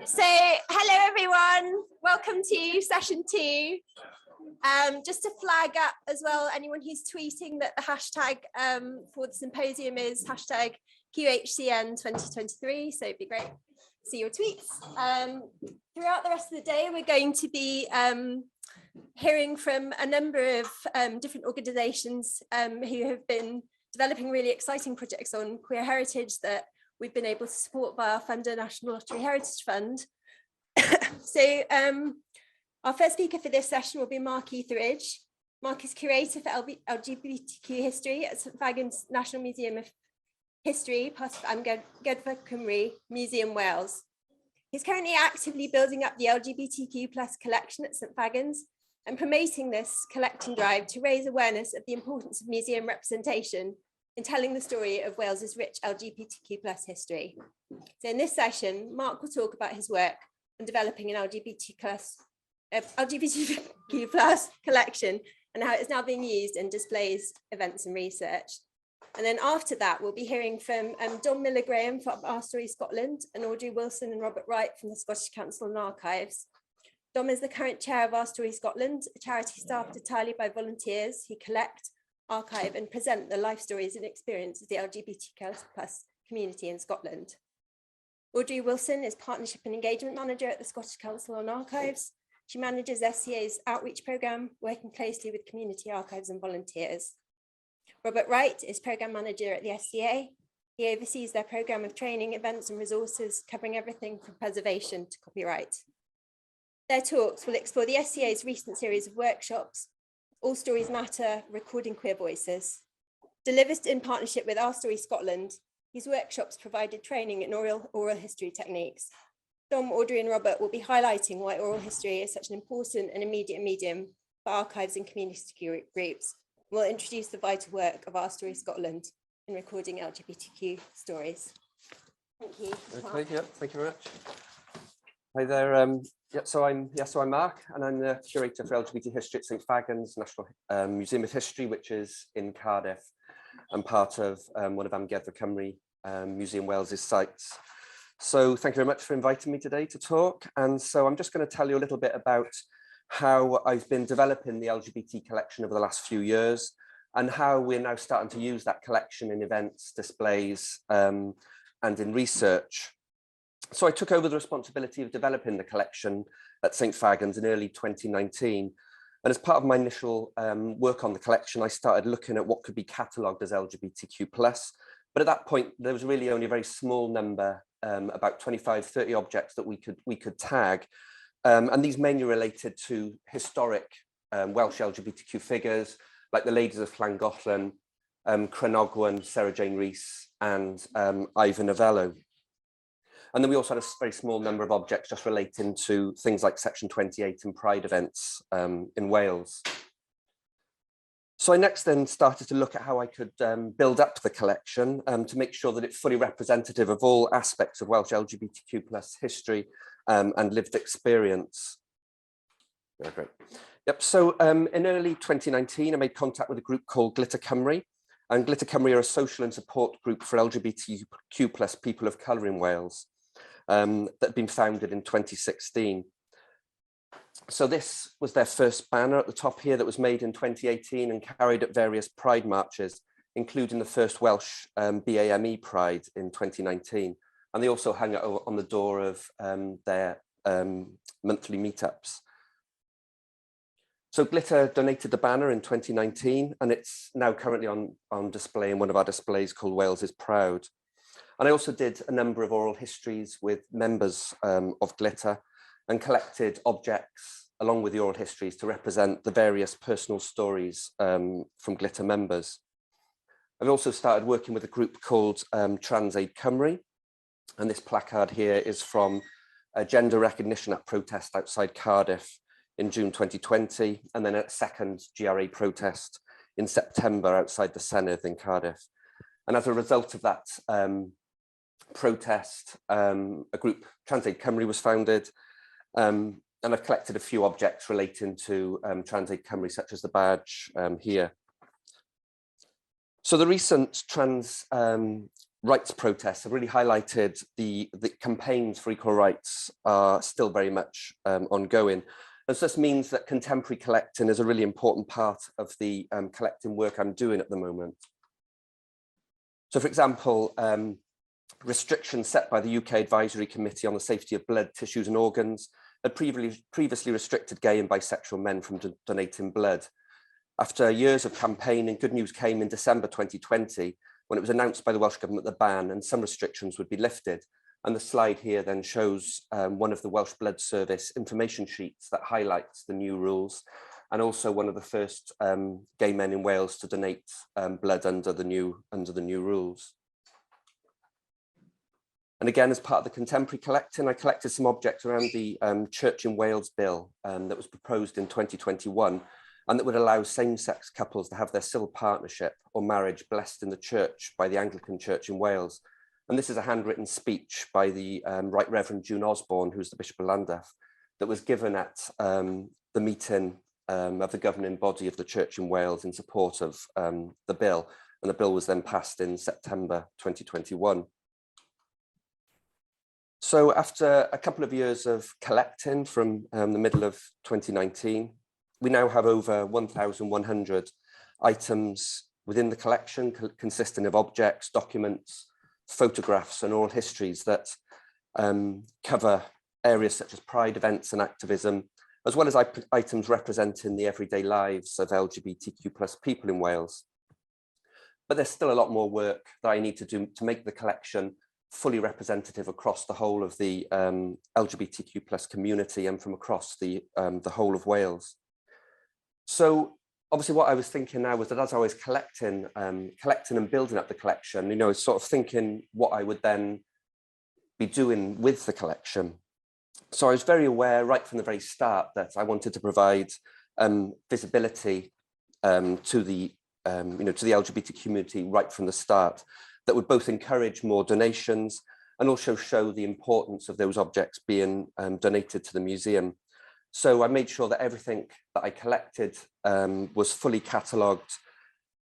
So, hello everyone, welcome to session 2. Just to flag up as well, anyone who's tweeting that the hashtag for the symposium is hashtag QHCN 2023, so it'd be great to see your tweets. Throughout the rest of the day, we're going to be hearing from a number of different organisations who have been developing really exciting projects on queer heritage that we've been able to support by our funder, National Lottery Heritage Fund. So our first speaker for this session will be Mark Etheridge. Mark is curator for LGBTQ history at St Fagans National Museum of History, part of Amgueddfa Cymru, Museum Wales. He's currently actively building up the LGBTQ+ collection at St Fagans and promoting this collection drive to raise awareness of the importance of museum representation in telling the story of Wales's rich LGBTQ+ history. So in this session, Mark will talk about his work on developing an LGBTQ+ collection and how it's now being used in displays, events and research. And then after that, we'll be hearing from Dom Miller-Graham from OurStory Scotland and Audrey Wilson and Robert Wright from the Scottish Council on Archives. Dom is the current chair of OurStory Scotland, a charity staffed entirely by volunteers who collect, archive and present the life stories and experience of the LGBTQ+ community in Scotland. Audrey Wilson is Partnership and Engagement Manager at the Scottish Council on Archives. She manages SCA's outreach programme, working closely with community archives and volunteers. Robert Wright is Programme Manager at the SCA. He oversees their programme of training, events and resources, covering everything from preservation to copyright. Their talks will explore the SCA's recent series of workshops, All Stories Matter, Recording Queer Voices. Delivered in partnership with OurStory Scotland, these workshops provided training in oral history techniques. Dom, Audrey and Robert will be highlighting why oral history is such an important and immediate medium for archives and community groups. We'll introduce the vital work of OurStory Scotland in recording LGBTQ stories. Thank you. Okay, yeah, thank you very much. Hi there. So I'm Mark, and I'm the curator for LGBT history at St Fagans National Museum of History, which is in Cardiff, and part of one of Amgueddfa Cymru, Museum Wales's sites. So thank you very much for inviting me today to talk. And so I'm just going to tell you a little bit about how I've been developing the LGBT collection over the last few years, and how we're now starting to use that collection in events, displays, and in research. So I took over the responsibility of developing the collection at St Fagans in early 2019. And as part of my initial work on the collection, I started looking at what could be catalogued as LGBTQ+. But at that point, there was really only a very small number, about 25, 30 objects that we could tag. And these mainly related to historic Welsh LGBTQ figures, like the ladies of Llangollen, Cranogwen, Sarah Jane Rees, and Ivan Novello. And then we also had a very small number of objects just relating to things like Section 28 and Pride events in Wales. So I next then started to look at how I could build up the collection to make sure that it's fully representative of all aspects of Welsh LGBTQ+ history and lived experience. Yeah, great. Yep. So in early 2019, I made contact with a group called Glitter Cymru. And Glitter Cymru are a social and support group for LGBTQ+ people of colour in Wales. That had been founded in 2016. So this was their first banner at the top here that was made in 2018 and carried at various Pride marches, including the first Welsh BAME Pride in 2019. And they also hung it on the door of their monthly meetups. So Glitter donated the banner in 2019, and it's now currently on display in one of our displays called Wales is Proud. And I also did a number of oral histories with members of Glitter and collected objects along with the oral histories to represent the various personal stories from Glitter members. I've also started working with a group called Trans Aid Cymru, and this placard here is from a gender recognition at protest outside Cardiff in June 2020, and then a second GRA protest in September outside the Senedd in Cardiff. And as a result of that protest, a group, Trans Aid Cymru, was founded, and I've collected a few objects relating to Trans Aid Cymru, such as the badge here. So the recent Trans rights protests have really highlighted the campaigns for equal rights are still very much ongoing. And so this means that contemporary collecting is a really important part of the collecting work I'm doing at the moment. So for example, restrictions set by the UK Advisory Committee on the Safety of Blood, Tissues and Organs had previously restricted gay and bisexual men from donating blood. After years of campaigning, good news came in December 2020, when it was announced by the Welsh Government the ban and some restrictions would be lifted. And the slide here then shows one of the Welsh Blood Service information sheets that highlights the new rules, and also one of the first gay men in Wales to donate blood under the new rules. And again, as part of the contemporary collecting, I collected some objects around the Church in Wales bill that was proposed in 2021, and that would allow same-sex couples to have their civil partnership or marriage blessed in the church by the Anglican Church in Wales. And this is a handwritten speech by the Right Reverend June Osborne, who's the Bishop of Llandaff, that was given at the meeting of the governing body of the Church in Wales in support of the bill. And the bill was then passed in September 2021. So after a couple of years of collecting from the middle of 2019, we now have over 1,100 items within the collection consisting of objects, documents, photographs and oral histories that cover areas such as pride events and activism, as well as items representing the everyday lives of LGBTQ+ people in Wales. But there's still a lot more work that I need to do to make the collection fully representative across the whole of the LGBTQ+ community and from across the whole of Wales. So obviously what I was thinking now was that as I was collecting and building up the collection, you know, sort of thinking what I would then be doing with the collection. So I was very aware right from the very start that I wanted to provide visibility to the LGBT community right from the start, that would both encourage more donations and also show the importance of those objects being donated to the museum. So I made sure that everything that I collected was fully catalogued,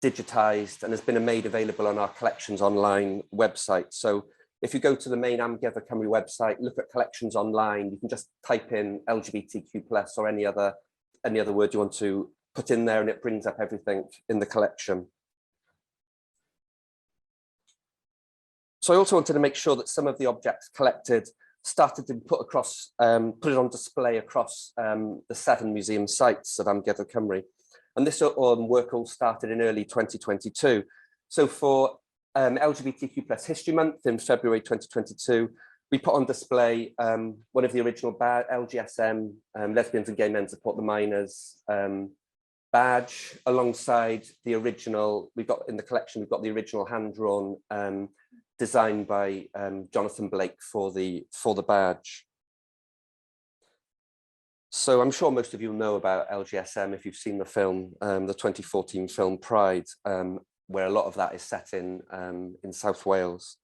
digitized, and has been made available on our collections online website. So if you go to the main Amgueddfa Cymru website, look at collections online, you can just type in LGBTQ+ or any other word you want to put in there, and it brings up everything in the collection. So I also wanted to make sure that some of the objects collected started to put it on display across the 7 museum sites of Amgueddfa Cymru. And this work all started in early 2022. So for LGBTQ+ History Month in February 2022, we put on display one of the original LGSM, Lesbians and Gay Men Support the Minors badge, alongside the original, we've got in the collection, we've got the original hand-drawn designed by Jonathan Blake for the badge. So I'm sure most of you know about LGSM if you've seen the film, the 2014 film Pride, where a lot of that is set in South Wales.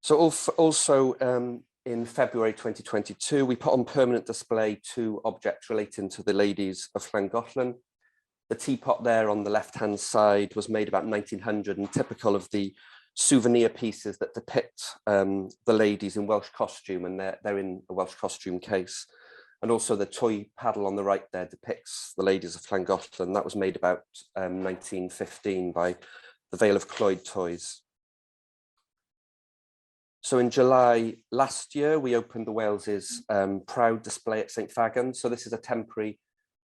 So also in February 2022, we put on permanent display 2 objects relating to the ladies of Llangollen. The teapot there on the left-hand side was made about 1900 and typical of the souvenir pieces that depict the ladies in Welsh costume, and they're in a Welsh costume case. And also the toy paddle on the right there depicts the ladies of Llangollen. That was made about 1915 by the Vale of Clwyd Toys. So in July last year, we opened the Wales's Proud display at St Fagans. So this is a temporary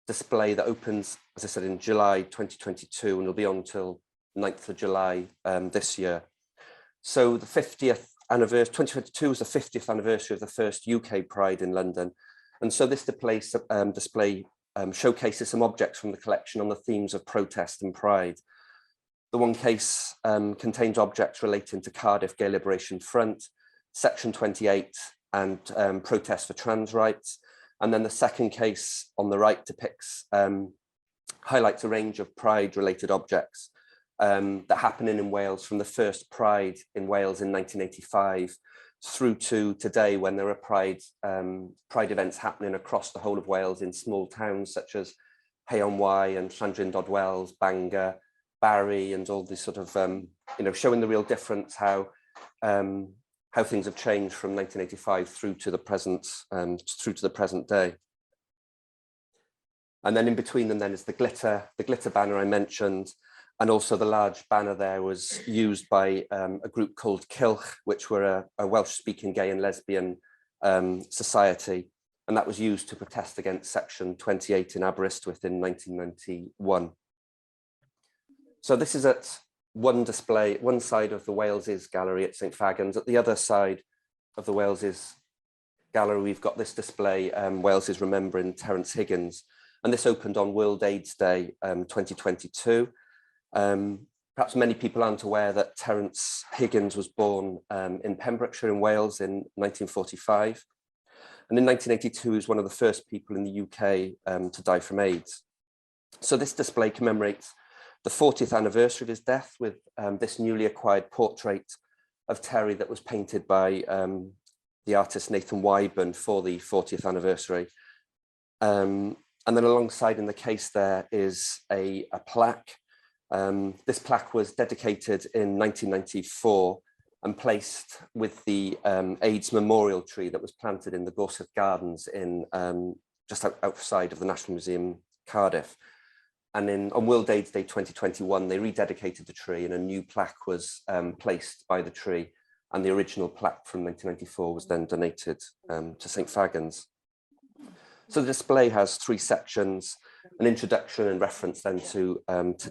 display that opens, as I said, in July 2022, and will be on until 9th of July this year. So the 50th anniversary, 2022 was the 50th anniversary of the first UK Pride in London. And so this display showcases some objects from the collection on the themes of protest and pride. The one case contains objects relating to Cardiff Gay Liberation Front, Section 28, and protest for trans rights. And then the second case on the right depicts, highlights a range of pride-related objects that happened in Wales from the first Pride in Wales in 1985 through to today, when there are pride events happening across the whole of Wales in small towns such as Hay-on-Wye and Llandrindod Wells, Bangor, Barry and all these sort of, showing the real difference, how things have changed from 1985 through to the present day. And then in between them then is the glitter banner I mentioned, and also the large banner there was used by a group called Cilch, which were a Welsh-speaking gay and lesbian society, and that was used to protest against Section 28 in Aberystwyth in 1991. So this is at one side of the Wales's gallery at St Fagans. At the other side of the Wales's gallery, we've got this display, Wales is Remembering Terence Higgins. And this opened on World AIDS Day 2022. Perhaps many people aren't aware that Terence Higgins was born in Pembrokeshire in Wales in 1945. And in 1982, he was one of the first people in the UK to die from AIDS. So this display commemorates the 40th anniversary of his death with this newly acquired portrait of Terry that was painted by the artist Nathan Wyburn for the 40th anniversary. And then alongside in the case there is a plaque. This plaque was dedicated in 1994 and placed with the AIDS memorial tree that was planted in the Gorsedd Gardens in just outside of the National Museum, Cardiff. And on World AIDS Day 2021, they rededicated the tree and a new plaque was placed by the tree. And the original plaque from 1994 was then donated to St Fagans. So the display has three sections: an introduction and reference then to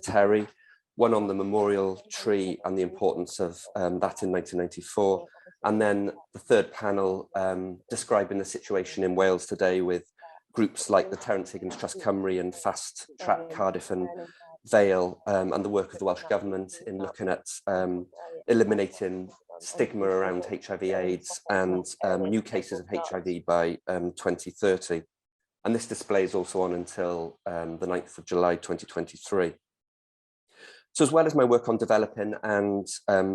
Terry, one on the memorial tree and the importance of that in 1994, and then the third panel describing the situation in Wales today with groups like the Terence Higgins Trust Cymru and Fast Track Cardiff and Vale, and the work of the Welsh Government in looking at eliminating stigma around HIV/AIDS and new cases of HIV by 2030. And this display is also on until the 9th of July 2023. So as well as my work on developing and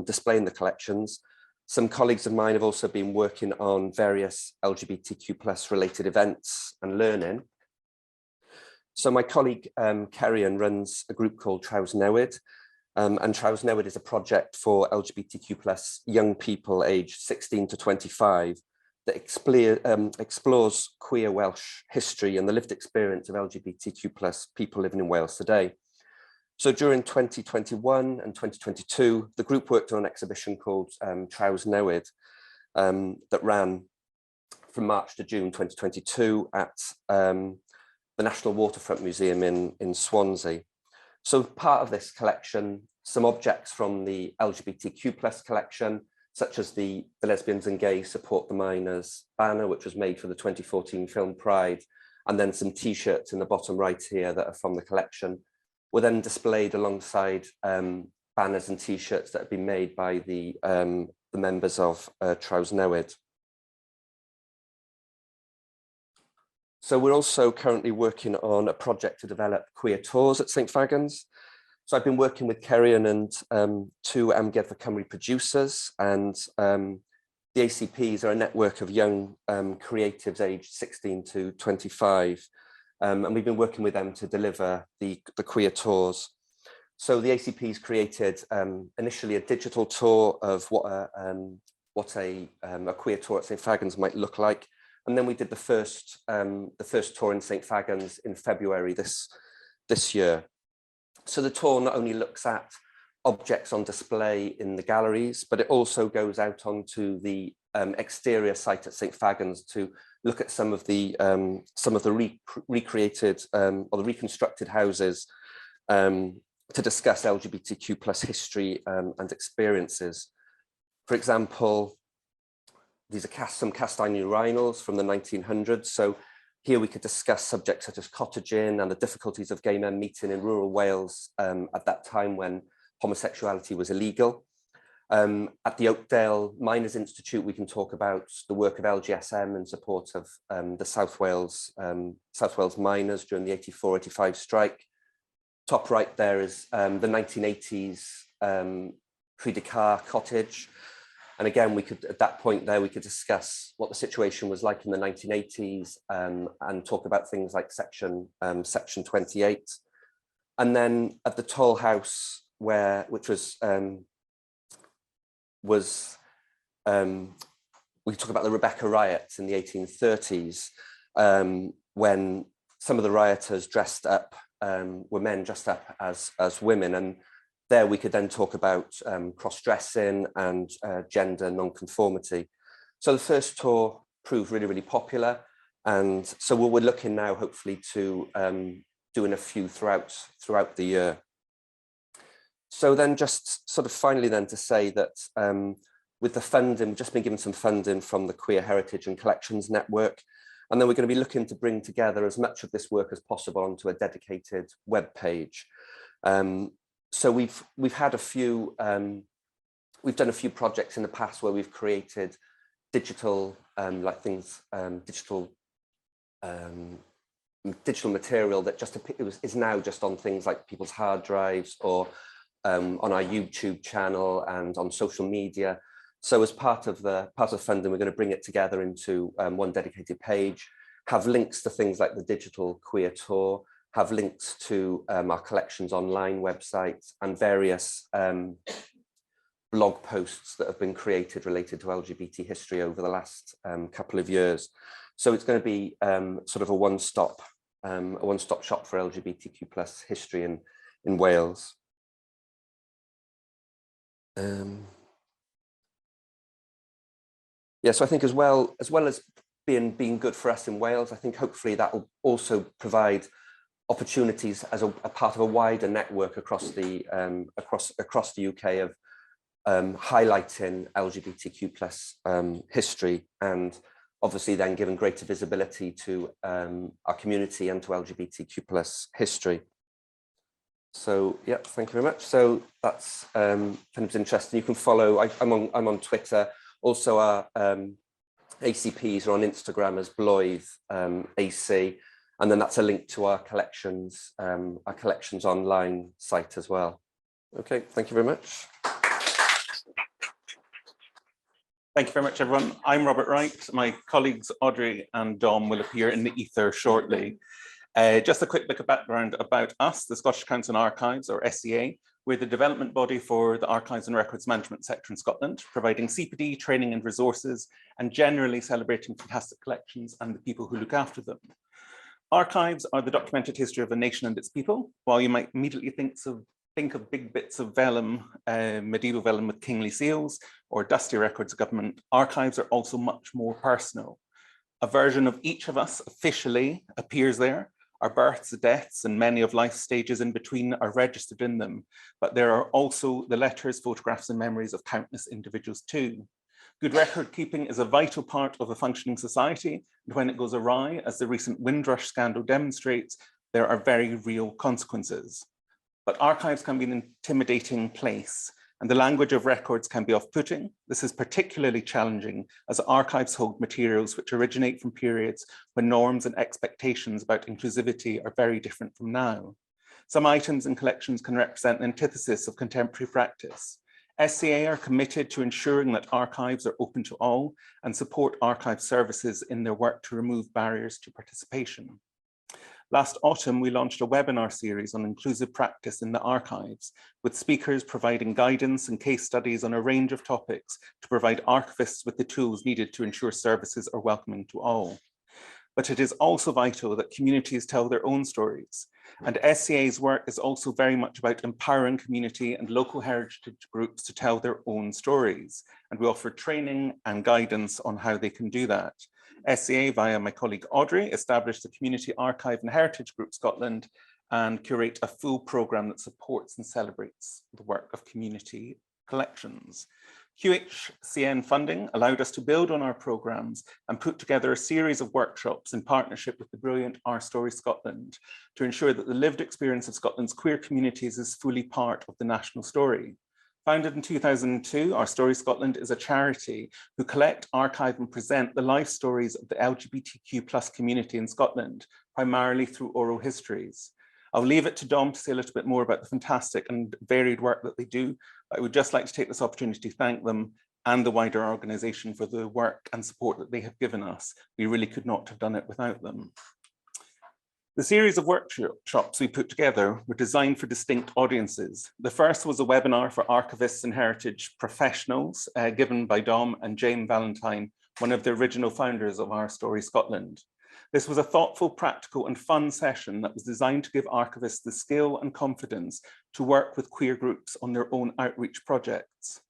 displaying the collections, some colleagues of mine have also been working on various LGBTQ+ related events and learning. So my colleague Kerrion runs a group called Traws Newid, and Traws Newid is a project for LGBTQ+ young people aged 16 to 25 that explores queer Welsh history and the lived experience of LGBTQ+ people living in Wales today. So during 2021 and 2022, the group worked on an exhibition called Traws Newid that ran from March to June 2022 at the National Waterfront Museum in Swansea. So part of this collection, some objects from the LGBTQ+ collection, such as the Lesbians and Gays Support the Miners banner, which was made for the 2014 film Pride, and then some T-shirts in the bottom right here that are from the collection, were then displayed alongside banners and T-shirts that have been made by the members of Traws Newid. So we're also currently working on a project to develop queer tours at St Fagans. So I've been working with Kerrion and two Amgueddfa Cymru producers, and the ACPs are a network of young creatives aged 16 to 25. And we've been working with them to deliver the queer tours. So the ACPs created initially a digital tour of what a queer tour at St Fagans might look like. And then we did the first tour in St Fagans in February this year. So the tour not only looks at objects on display in the galleries, but it also goes out onto the exterior site at St Fagans to look at some of the recreated or the reconstructed houses to discuss LGBTQ+ history and experiences. For example, these are some cast iron urinals from the 1900s. So here we could discuss subjects such as cottaging and the difficulties of gay men meeting in rural Wales at that time when homosexuality was illegal. At the Oakdale Miners Institute, we can talk about the work of LGSM in support of the South Wales miners during the 84-85 strike. Top right there is the 1980s Pryd y Car cottage. And again, at that point there, we could discuss what the situation was like in the 1980s and talk about things like Section 28. And then at the Toll House, which was we talk about the Rebecca riots in the 1830s, when some of the rioters dressed up, were men dressed up as women. And there we could then talk about cross-dressing and gender non-conformity. So the first tour proved really, really popular. And so we're looking now, hopefully, to doing a few throughout the year. So then just sort of finally then to say that with the funding, we've just been given some funding from the Queer Heritage and Collections Network. And then we're going to be looking to bring together as much of this work as possible onto a dedicated web page. So we've had a few, we've done a few projects in the past where we've created digital, digital material that just is now just on things like people's hard drives or on our YouTube channel and on social media. So as part of funding, we're going to bring it together into one dedicated page, have links to things like the digital queer tour, have links to our collections online website and various blog posts that have been created related to LGBT history over the last couple of years. So it's going to be sort of a one-stop shop for LGBTQ+ history in Wales. Yeah, so I think as well as being good for us in Wales, I think hopefully that will also provide opportunities as a part of a wider network across the UK of highlighting LGBTQ+ history, and obviously then giving greater visibility to our community and to LGBTQ+ history. So yeah, thank you very much. So that's kind of interesting. You can follow. I'm on Twitter. Also, our ACPs are on Instagram as Bloydd AC, and then that's a link to our collections online site as well. Okay, thank you very much. Thank you very much, everyone. I'm Robert Wright. My colleagues Audrey and Dom will appear in the ether shortly. Just a quick bit of background about us, the Scottish Accounts and Archives, or SCA. We're the development body for the Archives and Records Management sector in Scotland, providing CPD training and resources, and generally celebrating fantastic collections and the people who look after them. Archives are the documented history of a nation and its people. While you might immediately think of big bits of vellum, medieval vellum with kingly seals, or dusty records of government, archives are also much more personal. A version of each of us officially appears there. Our births, deaths, and many of life's stages in between are registered in them, but there are also the letters, photographs, and memories of countless individuals too. Good record keeping is a vital part of a functioning society, and when it goes awry, as the recent Windrush scandal demonstrates, there are very real consequences. But archives can be an intimidating place, and the language of records can be off-putting. This is particularly challenging as archives hold materials which originate from periods when norms and expectations about inclusivity are very different from now. Some items and collections can represent an antithesis of contemporary practice. SCA are committed to ensuring that archives are open to all and support archive services in their work to remove barriers to participation. Last autumn, we launched a webinar series on inclusive practice in the archives, with speakers providing guidance and case studies on a range of topics to provide archivists with the tools needed to ensure services are welcoming to all. But it is also vital that communities tell their own stories. And SCA's work is also very much about empowering community and local heritage groups to tell their own stories. And we offer training and guidance on how they can do that. SCA, via my colleague Audrey, established the Community Archive and Heritage Group Scotland and curate a full programme that supports and celebrates the work of community collections. QHCN funding allowed us to build on our programmes and put together a series of workshops in partnership with the brilliant OurStory Scotland to ensure that the lived experience of Scotland's queer communities is fully part of the national story. Founded in 2002, OurStory Scotland is a charity who collect, archive and present the life stories of the LGBTQ+ community in Scotland, primarily through oral histories. I'll leave it to Dom to say a little bit more about the fantastic and varied work that they do. I would just like to take this opportunity to thank them and the wider organisation for the work and support that they have given us. We really could not have done it without them. The series of workshops we put together were designed for distinct audiences. The first was a webinar for archivists and heritage professionals given by Dom and Jane Valentine, one of the original founders of OurStory Scotland. This was a thoughtful, practical and fun session that was designed to give archivists the skill and confidence to work with queer groups on their own outreach projects.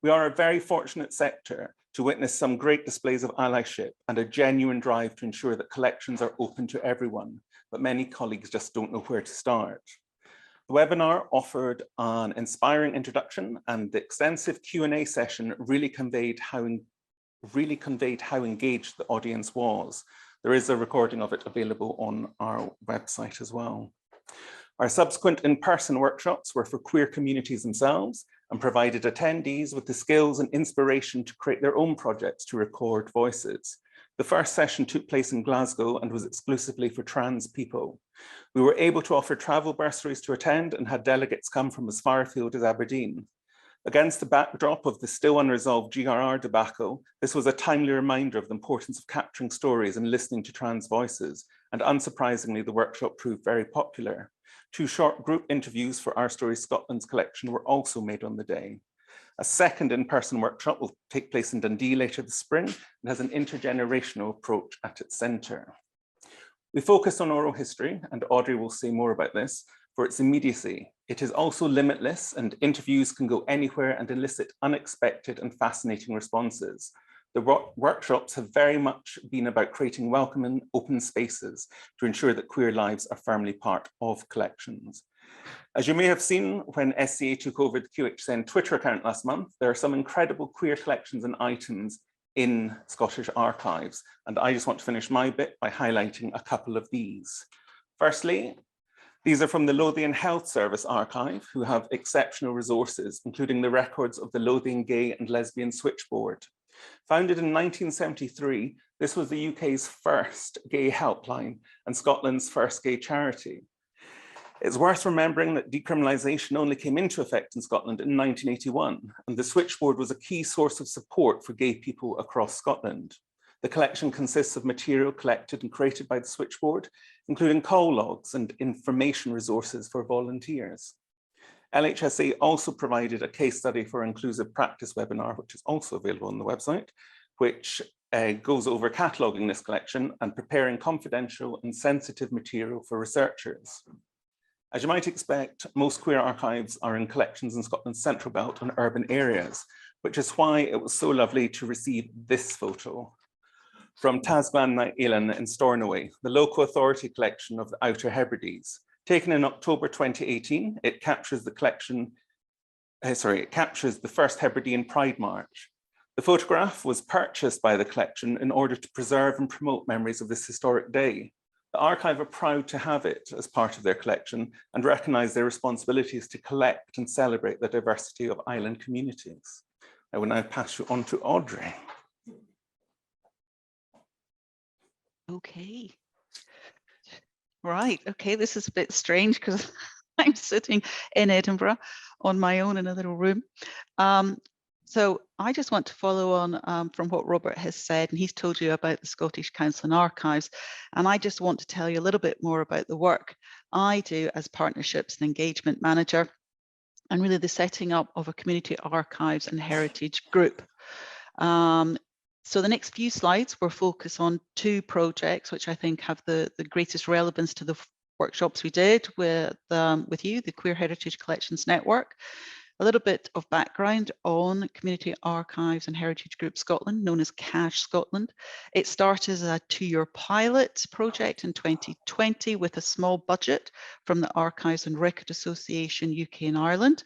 We are a very fortunate sector to witness some great displays of allyship and a genuine drive to ensure that collections are open to everyone, but many colleagues just don't know where to start. The webinar offered an inspiring introduction, and the extensive Q&A session really conveyed how engaged the audience was. There is a recording of it available on our website as well. Our subsequent in-person workshops were for queer communities themselves and provided attendees with the skills and inspiration to create their own projects to record voices. The first session took place in Glasgow and was exclusively for trans people. We were able to offer travel bursaries to attend and had delegates come from as far afield as Aberdeen. Against the backdrop of the still unresolved GRR debacle, this was a timely reminder of the importance of capturing stories and listening to trans voices, and unsurprisingly, the workshop proved very popular. 2 short group interviews for OurStory Scotland's collection were also made on the day. A second in-person workshop will take place in Dundee later this spring and has an intergenerational approach at its centre. We focus on oral history, and Audrey will say more about this, for its immediacy. It is also limitless, and interviews can go anywhere and elicit unexpected and fascinating responses. The workshops have very much been about creating welcoming, open spaces to ensure that queer lives are firmly part of collections. As you may have seen, when SCA took over the QHSN Twitter account last month, there are some incredible queer collections and items in Scottish archives, and I just want to finish my bit by highlighting a couple of these. Firstly, these are from the Lothian Health Service archive, who have exceptional resources, including the records of the Lothian Gay and Lesbian Switchboard. Founded in 1973, this was the UK's first gay helpline and Scotland's first gay charity. It's worth remembering that decriminalisation only came into effect in Scotland in 1981, and the switchboard was a key source of support for gay people across Scotland. The collection consists of material collected and created by the switchboard, including call logs and information resources for volunteers. LHSA also provided a case study for inclusive practice webinar, which is also available on the website, which goes over cataloguing this collection and preparing confidential and sensitive material for researchers. As you might expect, most queer archives are in collections in Scotland's central belt and urban areas, which is why it was so lovely to receive this photo from Tasglan na Éileann in Stornoway, the local authority collection of the Outer Hebrides. Taken in October 2018, it captures the first Hebridean Pride March. The photograph was purchased by the collection in order to preserve and promote memories of this historic day. The archive are proud to have it as part of their collection and recognise their responsibilities to collect and celebrate the diversity of island communities. I will now pass you on to Audrey. Okay. Right. Okay. This is a bit strange because I'm sitting in Edinburgh on my own in a little room. So I just want to follow on from what Robert has said, and he's told you about the Scottish Council and Archives. And I just want to tell you a little bit more about the work I do as Partnerships and Engagement Manager, and really the setting up of a community archives and heritage group. So the next few slides will focus on 2 projects, which I think have the greatest relevance to the workshops we did with you, the Queer Heritage Collections Network. A little bit of background on Community Archives and Heritage Group Scotland, known as CASH Scotland. It started as a 2-year pilot project in 2020 with a small budget from the Archives and Record Association UK and Ireland.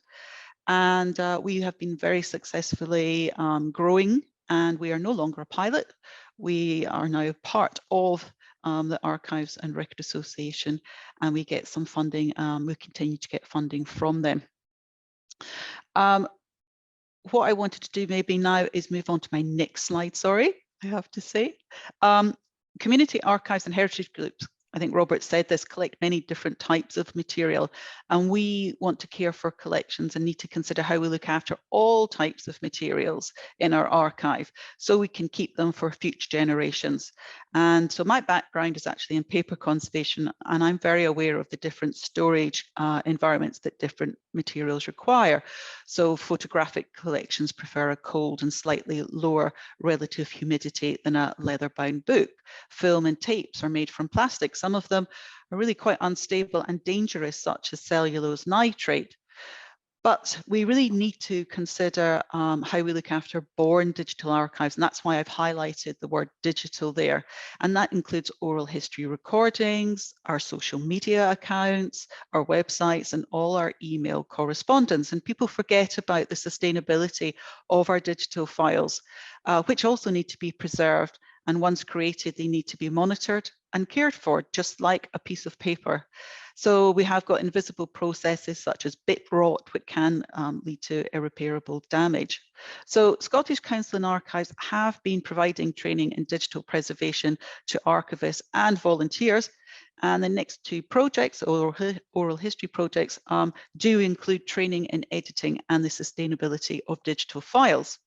And we have been very successfully growing, and we are no longer a pilot. We are now part of the Archives and Record Association, and we get some funding. We continue to get funding from them. What I wanted to do maybe now is move on to my next slide, sorry, I have to say. Community Archives and Heritage Groups I think Robert said this, collect many different types of material, and we want to care for collections and need to consider how we look after all types of materials in our archive so we can keep them for future generations. And so my background is actually in paper conservation, and I'm very aware of the different storage environments that different materials require. So photographic collections prefer a cold and slightly lower relative humidity than a leather-bound book. Film and tapes are made from plastic. Some of them are really quite unstable and dangerous, such as cellulose nitrate. But we really need to consider how we look after born digital archives. And that's why I've highlighted the word digital there. And that includes oral history recordings, our social media accounts, our websites, and all our email correspondence. And people forget about the sustainability of our digital files, which also need to be preserved. And once created, they need to be monitored and cared for, just like a piece of paper. So we have got invisible processes such as bit rot, which can lead to irreparable damage. So Scottish Council and Archives have been providing training in digital preservation to archivists and volunteers. And the next two projects, oral history projects, do include training in editing and the sustainability of digital files.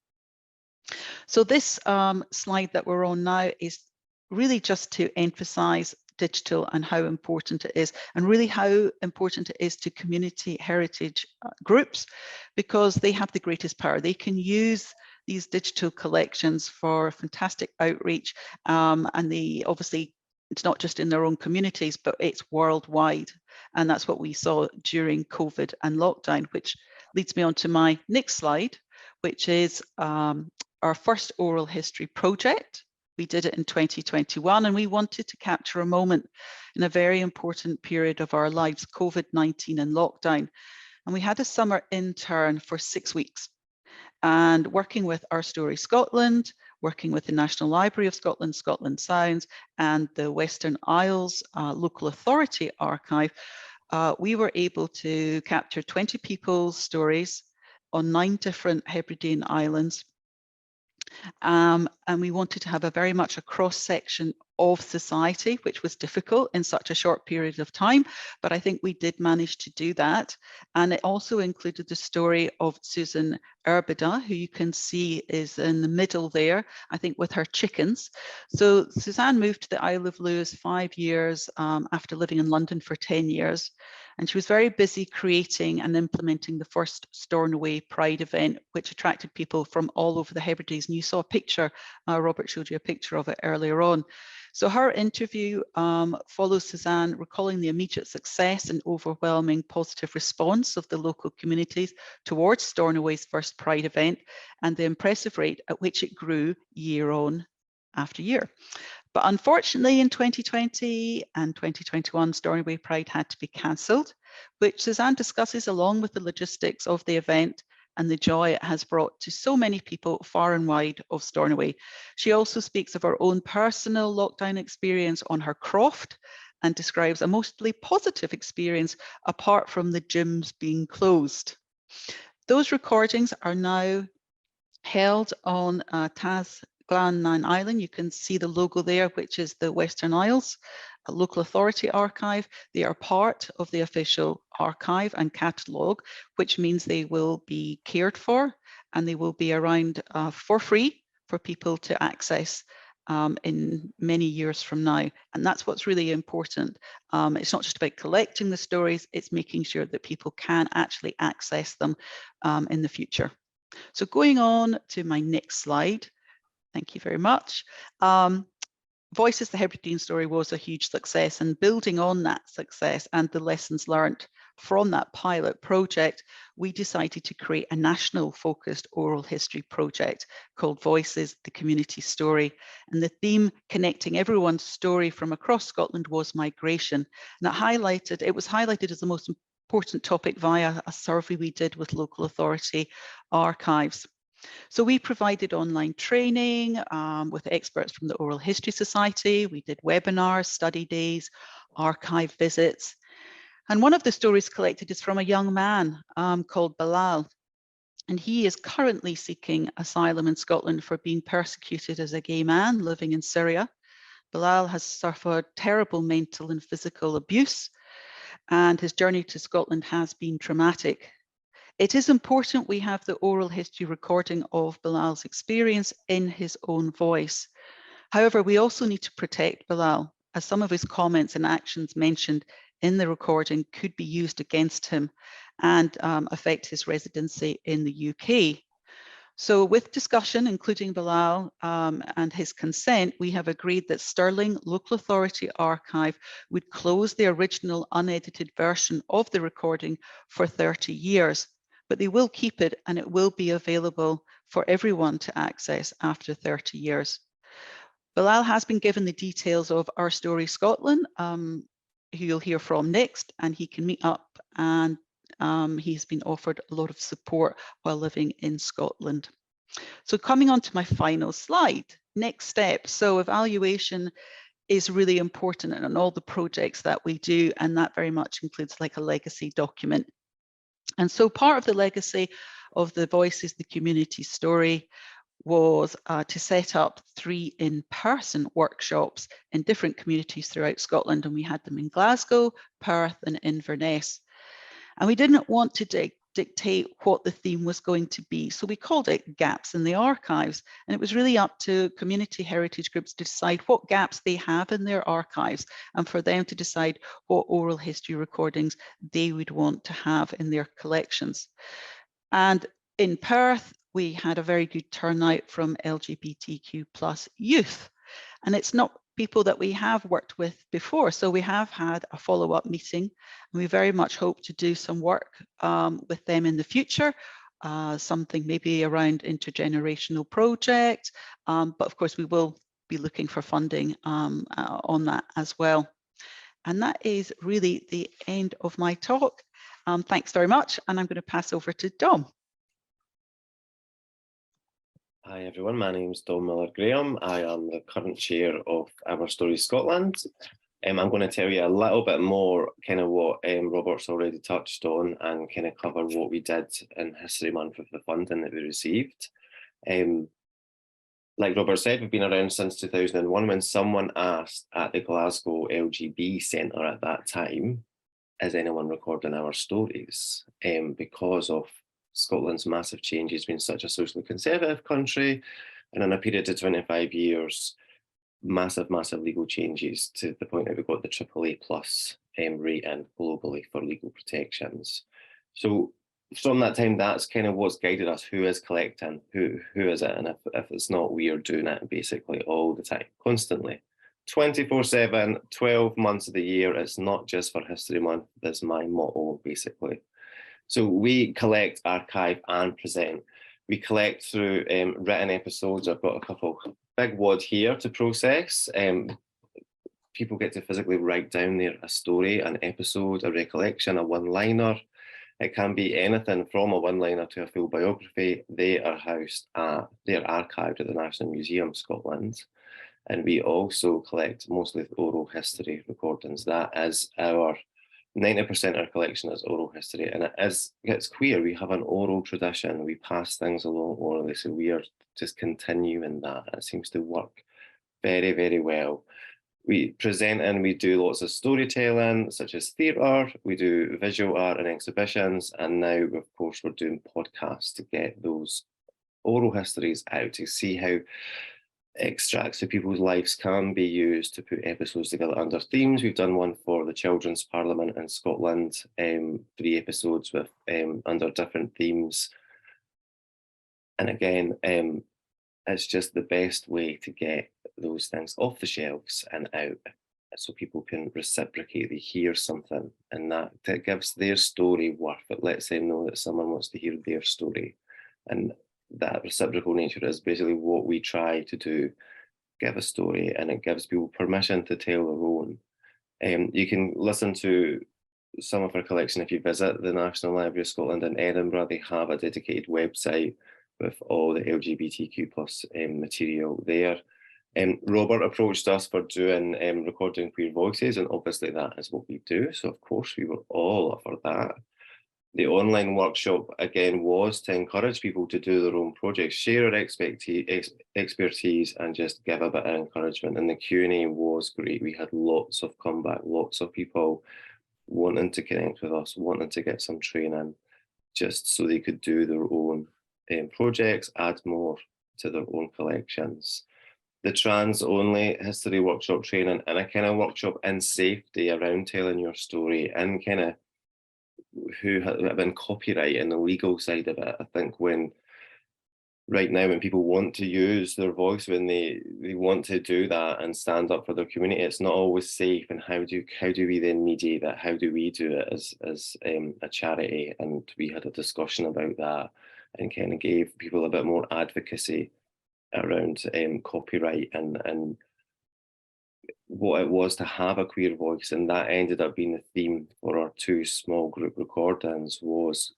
So this slide that we're on now is really just to emphasize digital and how important it is, and really how important it is to community heritage groups, because they have the greatest power. They can use these digital collections for fantastic outreach, and they obviously, it's not just in their own communities, but it's worldwide. And that's what we saw during COVID and lockdown, which leads me on to my next slide, which is our first oral history project. We did it in 2021, and we wanted to capture a moment in a very important period of our lives, COVID-19 and lockdown. And we had a summer intern for 6 weeks, and working with OurStory Scotland, working with the National Library of Scotland, Scotland Sounds, and the Western Isles Local Authority Archive, we were able to capture 20 people's stories on 9 different Hebridean islands. And we wanted to have a very much a cross-section of society, which was difficult in such a short period of time, but I think we did manage to do that. And it also included the story of Susan Erbida, who you can see is in the middle there, I think with her chickens. So Suzanne moved to the Isle of Lewis 5 years after living in London for 10 years. And she was very busy creating and implementing the first Stornoway Pride event, which attracted people from all over the Hebrides. And you saw a picture, Robert showed you a picture of it earlier on. So her interview follows Suzanne recalling the immediate success and overwhelming positive response of the local communities towards Stornoway's first Pride event, and the impressive rate at which it grew year on after year. But unfortunately, in 2020 and 2021, Stornoway Pride had to be cancelled, which Suzanne discusses along with the logistics of the event and the joy it has brought to so many people far and wide of Stornoway. She also speaks of her own personal lockdown experience on her croft and describes a mostly positive experience apart from the gyms being closed. Those recordings are now held on Tasglan Island. You can see the logo there, which is the Western Isles, a local authority archive. They are part of the official archive and catalogue, which means they will be cared for and they will be around for free for people to access in many years from now. And that's what's really important. It's not just about collecting the stories, it's making sure that people can actually access them in the future. So going on to my next slide, thank you very much. Voices the Hebridean Story was a huge success, and building on that success and the lessons learned from that pilot project, we decided to create a national focused oral history project called Voices, the Community Story. And the theme connecting everyone's story from across Scotland was migration. And it was highlighted as the most important topic via a survey we did with local authority archives. So we provided online training with experts from the Oral History Society. We did webinars, study days, archive visits. And one of the stories collected is from a young man called Bilal. And he is currently seeking asylum in Scotland for being persecuted as a gay man living in Syria. Bilal has suffered terrible mental and physical abuse, and his journey to Scotland has been traumatic. It is important we have the oral history recording of Bilal's experience in his own voice. However, we also need to protect Bilal, as some of his comments and actions mentioned in the recording could be used against him and affect his residency in the UK. So with discussion, including Bilal and his consent, we have agreed that Stirling Local Authority Archive would close the original unedited version of the recording for 30 years, but they will keep it and it will be available for everyone to access after 30 years. Bilal has been given the details of OurStory Scotland, who you'll hear from next, and he can meet up, and he's been offered a lot of support while living in Scotland. So coming on to my final slide, next step. So evaluation is really important in all the projects that we do, and that very much includes like a legacy document. And so part of the legacy of the Voices, the Community Story, was to set up 3 in-person workshops in different communities throughout Scotland, and we had them in Glasgow, Perth, and Inverness. And we didn't want to dictate what the theme was going to be, so we called it Gaps in the Archives, and it was really up to community heritage groups to decide what gaps they have in their archives, and for them to decide what oral history recordings they would want to have in their collections. And in Perth, we had a very good turnout from LGBTQ+ youth. And it's not people that we have worked with before. So we have had a follow-up meeting, and we very much hope to do some work with them in the future, something maybe around intergenerational project. But of course, we will be looking for funding on that as well. And that is really the end of my talk. Thanks very much. And I'm going to pass over to Dom. Hi everyone, my name is Dom Miller-Graham. I am the current chair of OurStory Scotland. I'm going to tell you a little bit more kind of what Robert's already touched on, and kind of cover what we did in History Month with the funding that we received. Like Robert said, we've been around since 2001. When someone asked at the Glasgow LGB Centre at that time, is anyone recording our stories? Because of Scotland's massive changes, been such a socially conservative country, and in a period of 25 years, massive legal changes to the point that we've got the AAA+ rating globally for legal protections. So from that time, that's kind of what's guided us. Who is collecting? Who is it? And if it's not, we are doing it basically all the time, constantly. 24/7, 12 months of the year. It's not just for History Month. That's my motto, basically. So we collect, archive, and present. We collect through written episodes. I've got a couple big wad here to process. People get to physically write down a story, an episode, a recollection, a one-liner. It can be anything from a one-liner to a full biography. They are archived at the National Museum Scotland. And we also collect mostly oral history recordings. That is our 90% of our collection is oral history, and it's queer. We have an oral tradition. We pass things along orally, so we are just continuing that. It seems to work very, very well. We present and we do lots of storytelling, such as theatre. We do visual art and exhibitions, and now, of course, we're doing podcasts to get those oral histories out, to see how extracts of people's lives can be used to put episodes together under themes. We've done one for the Children's Parliament in Scotland, 3 episodes with under different themes. And again, it's just the best way to get those things off the shelves and out, so people can reciprocate. They hear something, and that gives their story worth. It lets them know that someone wants to hear their story. And that reciprocal nature is basically what we try to do, give a story, and it gives people permission to tell their own. You can listen to some of our collection if you visit the National Library of Scotland in Edinburgh. They have a dedicated website with all the LGBTQ+ material there. Robert approached us for doing recording queer voices, and obviously that is what we do. So of course we were all up for that. The online workshop, again, was to encourage people to do their own projects, share their expertise, and just give a bit of encouragement. And the Q&A was great. We had lots of comeback, lots of people wanting to connect with us, wanting to get some training, just so they could do their own projects, add more to their own collections. The trans-only history workshop training and a kind of workshop in safety around telling your story and kind of who have been copyright and the legal side of it. I think right now when people want to use their voice, when they want to do that and stand up for their community, it's not always safe. And how do we then mediate that? How do we do it as a charity? And we had a discussion about that and kind of gave people a bit more advocacy around copyright and what it was to have a queer voice. And that ended up being the theme for our 2 small group recordings, was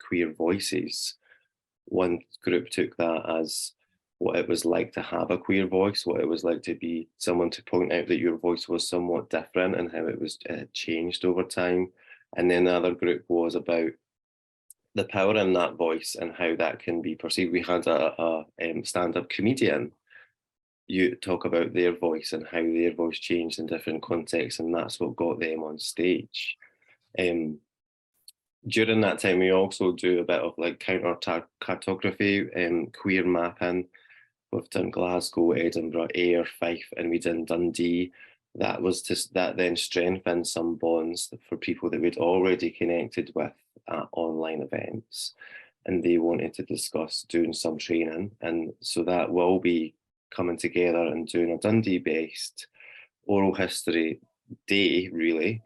queer voices. One group took that as what it was like to have a queer voice, what it was like to be someone to point out that your voice was somewhat different and how it was changed over time. And then the other group was about the power in that voice and how that can be perceived. We had a stand-up comedian you talk about their voice and how their voice changed in different contexts, and that's what got them on stage. During that time, we also do a bit of like counter cartography, queer mapping. We've done Glasgow, Edinburgh, Ayr, Fife, and we did Dundee. That then strengthened some bonds for people that we'd already connected with at online events, and they wanted to discuss doing some training. And so that will be coming together and doing a Dundee-based oral history day, really,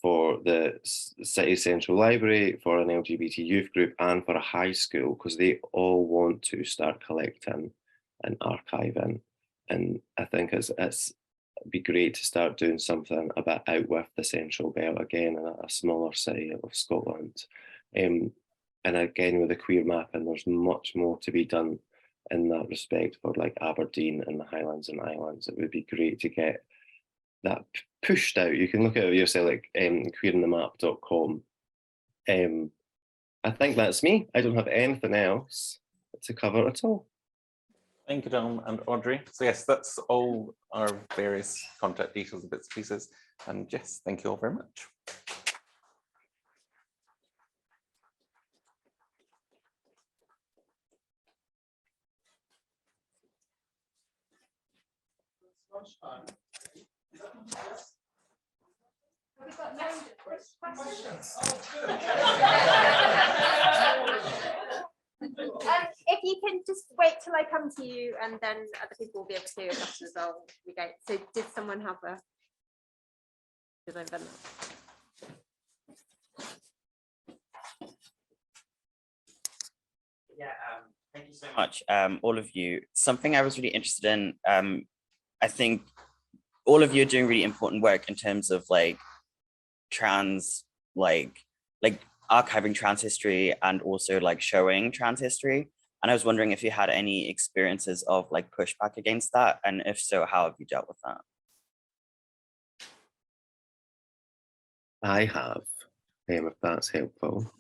for the City Central Library, for an LGBT youth group, and for a high school, because they all want to start collecting and archiving. And I think it'd be great to start doing something a bit out with the Central Belt again, in a smaller city of Scotland. And again, with the queer mapping, there's much more to be done in that respect for like Aberdeen and the Highlands and Islands. It would be great to get that pushed out. You can look at it yourself, like queerinthemap.com. I think that's me. I don't have anything else to cover at all. Thank you, Dom and Audrey. So yes, that's all our various contact details and bits and pieces. And yes, thank you all very much. Have we got no questions? If you can just wait till I come to you, and then other people will be able to hear your question as well. We go. So did someone have a? Did I done that? Yeah, thank you so much, all of you. Something I was really interested in, I think all of you are doing really important work in terms of like trans, like archiving trans history and also like showing trans history. And I was wondering if you had any experiences of like pushback against that, and if so, how have you dealt with that? I have, if that's helpful.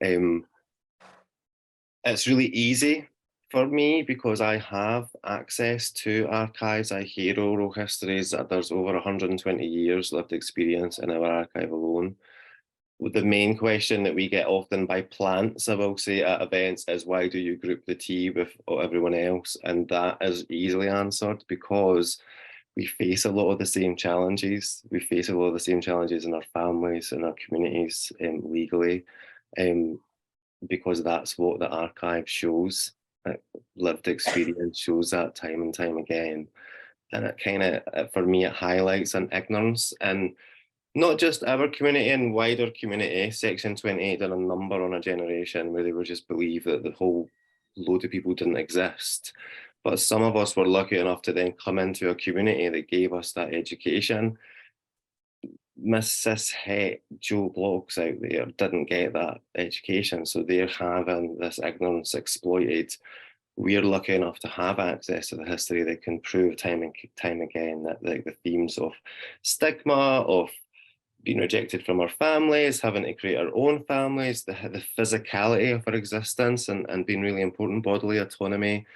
It's really easy for me because I have access to archives. I hear oral histories. There's over 120 years lived experience in our archive alone. The main question that we get often by plants, I will say, at events is, why do you group the tea with everyone else? And that is easily answered because we face a lot of the same challenges. We face a lot of the same challenges in our families, in our communities, legally, because that's what the archive shows. Lived experience shows that time and time again. And it kind of, for me, it highlights an ignorance, and not just our community and wider community. Section 28 did a number on a generation where they were just believe that the whole load of people didn't exist. But some of us were lucky enough to then come into a community that gave us that education. Miss Cis Het Joe Blogs out there didn't get that education, so they're having this ignorance exploited. We're lucky enough to have access to the history that can prove time and time again that the themes of stigma, of being rejected from our families, having to create our own families, the physicality of our existence and being really important, bodily autonomy.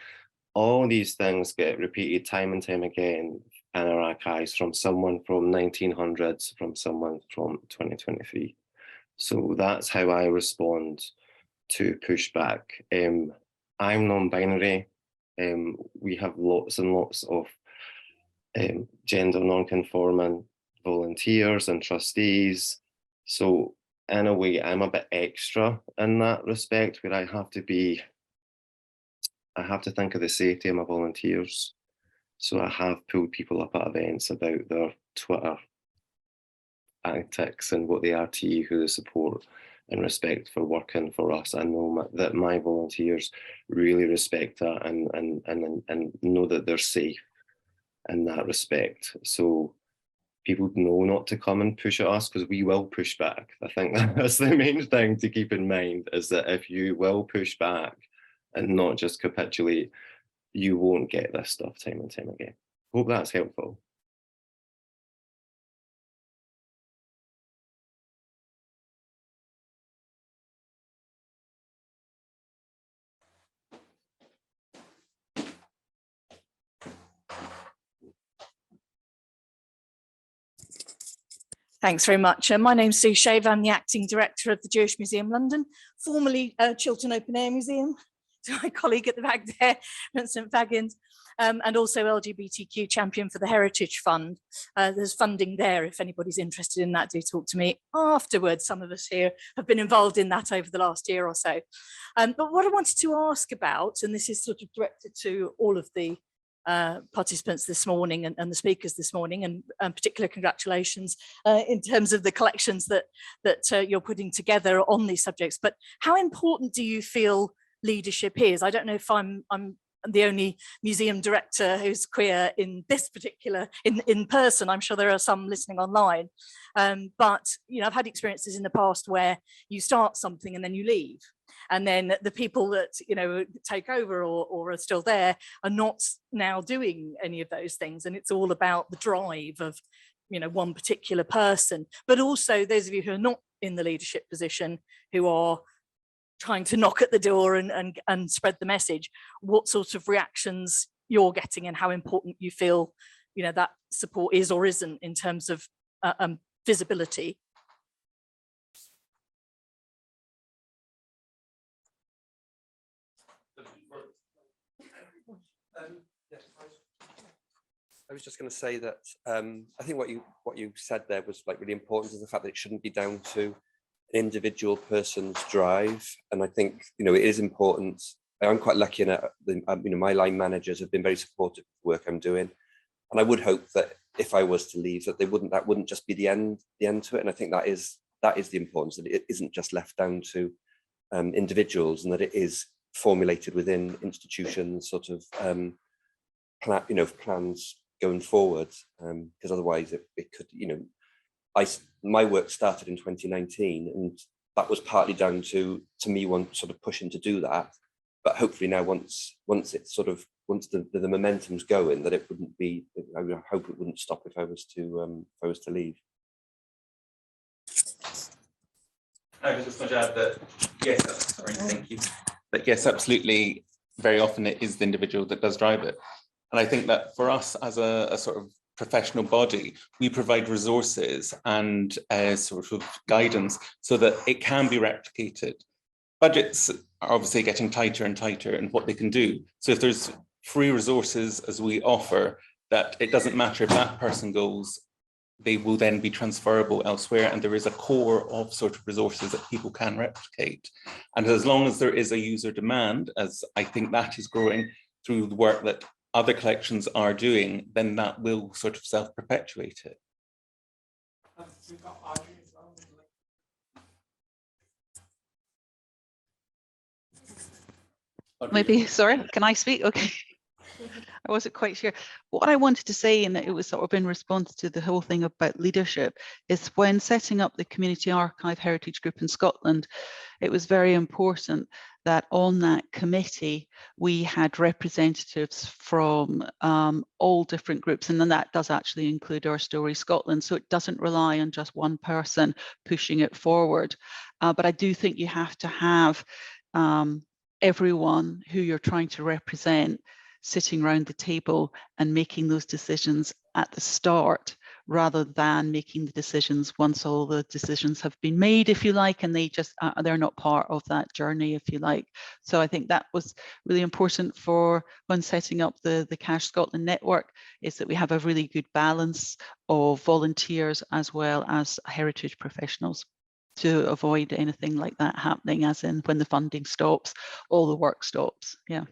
All these things get repeated time and time again in our archives from someone from 1900s, from someone from 2023. So that's how I respond to pushback. I'm non-binary. We have lots and lots of gender non-conforming volunteers and trustees. So in a way, I'm a bit extra in that respect, where I have to think of the safety of my volunteers. So I have pulled people up at events about their Twitter antics and what they are to you, who they support, and respect for working for us. I know that my volunteers really respect that and know that they're safe in that respect. So people know not to come and push at us, because we will push back. I think that's the main thing to keep in mind, is that if you will push back and not just capitulate, you won't get this stuff time and time again. Hope that's helpful. Thanks very much. My name's Sue Shaver. I'm the acting director of the Jewish Museum London, formerly Chiltern Open Air Museum, to my colleague at the back there, Vincent Faggins, and also LGBTQ champion for the Heritage Fund. There's funding there. If anybody's interested in that, do talk to me afterwards. Some of us here have been involved in that over the last year or so. But what I wanted to ask about, and this is sort of directed to all of the participants this morning and the speakers this morning, and particular congratulations in terms of the collections that you're putting together on these subjects. But how important do you feel leadership is? I don't know if I'm the only museum director who's queer in this particular in person. I'm sure there are some listening online, but you know, I've had experiences in the past where you start something and then you leave, and then the people that you know take over or are still there are not now doing any of those things, and it's all about the drive of you know one particular person. But also those of you who are not in the leadership position, who are trying to knock at the door and spread the message, what sort of reactions you're getting and how important you feel you know that support is or isn't in terms of visibility. I was just going to say that I think what you said there was like really important, is the fact that it shouldn't be down to an individual person's drive. And I think you know it is important. I'm quite lucky in that you know my line managers have been very supportive of the work I'm doing, and I would hope that if I was to leave, that that wouldn't just be the end to it. And I think that is the importance, that it isn't just left down to individuals, and that it is formulated within institutions, sort of plans going forward, because otherwise it could, you know, my work started in 2019, and that was partly down to me sort of pushing to do that. But hopefully now, once the momentum's going, that it wouldn't be. I hope it wouldn't stop if I was to leave. I was just going to add that yes, sorry, thank you. But yes, absolutely. Very often it is the individual that does drive it. And I think that for us as a sort of professional body, we provide resources and sort of guidance so that it can be replicated. Budgets are obviously getting tighter and tighter in what they can do. So if there's free resources as we offer, that it doesn't matter if that person goes, they will then be transferable elsewhere. And there is a core of sort of resources that people can replicate. And as long as there is a user demand, as I think that is growing through the work that other collections are doing, then that will sort of self-perpetuate it. We've got Audrey as well. Maybe, sorry, can I speak? Okay. I wasn't quite sure. What I wanted to say, and it was sort of in response to the whole thing about leadership, is when setting up the Community Archive Heritage Group in Scotland, it was very important that on that committee, we had representatives from all different groups, and then that does actually include OurStory Scotland, so it doesn't rely on just one person pushing it forward. But I do think you have to have everyone who you're trying to represent sitting around the table and making those decisions at the start, rather than making the decisions once all the decisions have been made, if you like, and they just they're not part of that journey, if you like. So I think that was really important for when setting up the Cash Scotland network, is that we have a really good balance of volunteers as well as heritage professionals, to avoid anything like that happening, as in when the funding stops, all the work stops. Yeah.